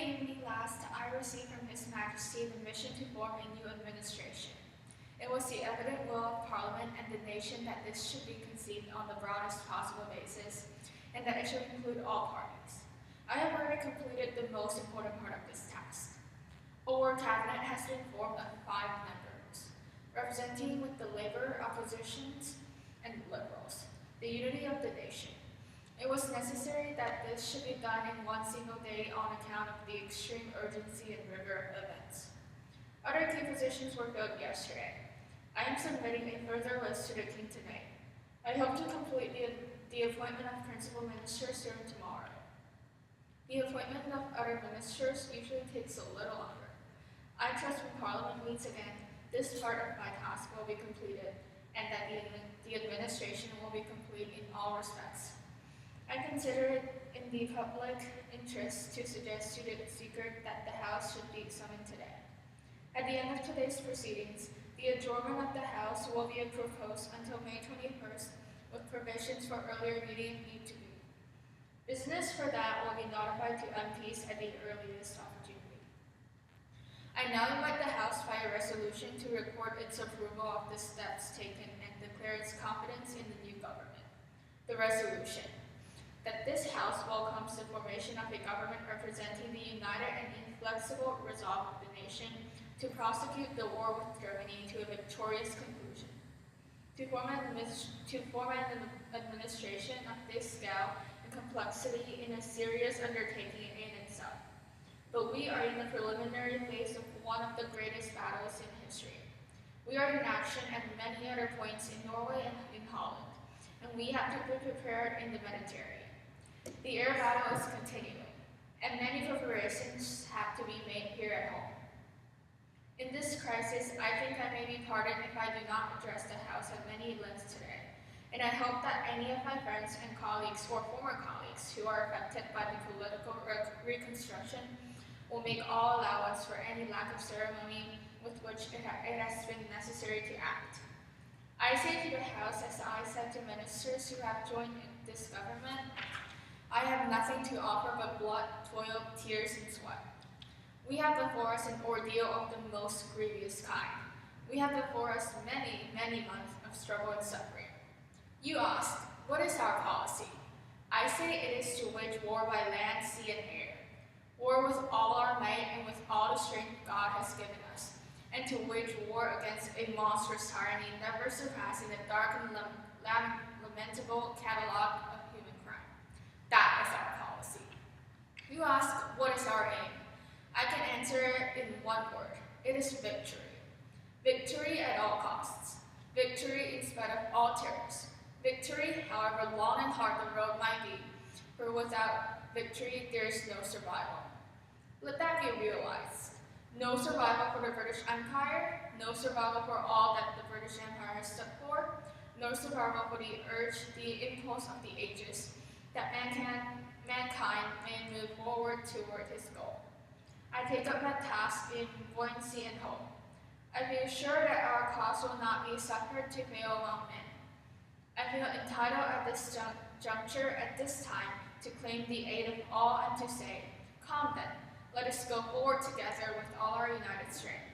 evening last, I received from His Majesty the mission to form a new administration. It was the evident will of Parliament and the nation that this should be conceived on the broadest possible basis, and that it should include all parties. I have already completed the most important part of this task. Our cabinet has been formed of 5 members, representing with the Labour, oppositions, and Liberals, the unity of the nation. It was necessary that this should be done in one single day on account of the extreme urgency and rigor of events. Other key positions were filled yesterday. I am submitting a further list to the King today. I hope to complete the appointment of principal ministers during tomorrow. The appointment of other ministers usually takes a little longer. I trust when Parliament meets again, this part of my task will be completed, and that the administration will be complete in all respects. I consider it in the public interest to suggest to the Speaker that the House should be summoned today. At the end of today's proceedings, the adjournment of the House will be proposed until May 21st, with provisions for earlier meeting if need to be. Business for that will be notified to MPs at the earliest opportunity. I now invite the House by a resolution to record its approval of the steps taken and declare its confidence in the new government. The resolution: that this House welcomes the formation of a government representing the united and inflexible resolve of the nation to prosecute the war with Germany to a victorious conclusion. To form an administration of this scale and complexity in a serious undertaking in itself. But we are in the preliminary phase of one of the greatest battles in history. We are in action at many other points in Norway and in Holland, and we have to be prepared in the Mediterranean. The air battle is continuing, and many preparations have to be made here at home. In this crisis, I think I may be pardoned if I do not address the House at many lengths today, and I hope that any of my friends and colleagues or former colleagues who are affected by the political reconstruction will make all allowance for any lack of ceremony with which it has been necessary to act. I say to the House, as I said to ministers who have joined this government, I have nothing to offer but blood, toil, tears, and sweat. We have before us an ordeal of the most grievous kind. We have before us many, many months of struggle and suffering. You ask, what is our policy? I say it is to wage war by land, sea, and air. War with all our might and with all the strength God has given us, and to wage war against a monstrous tyranny never surpassing the dark and lamentable catalog of human crime. That is our policy. You ask, what is our aim? I can answer it in one word. It is victory. Victory at all costs. Victory in spite of all terrors. Victory, however long and hard the road might be, for without victory there is no survival. Let that be realized. No survival for the British Empire, no survival for all that the British Empire has stood for, no survival for the urge, the impulse of the ages, that mankind may move forward toward his goal. I take up that task in buoyancy and hope. I feel sure that our cause will not be suffered to fail among men. I feel entitled at this juncture, at this time, to claim the aid of all and to say, come then, let us go forward together with all our united strength.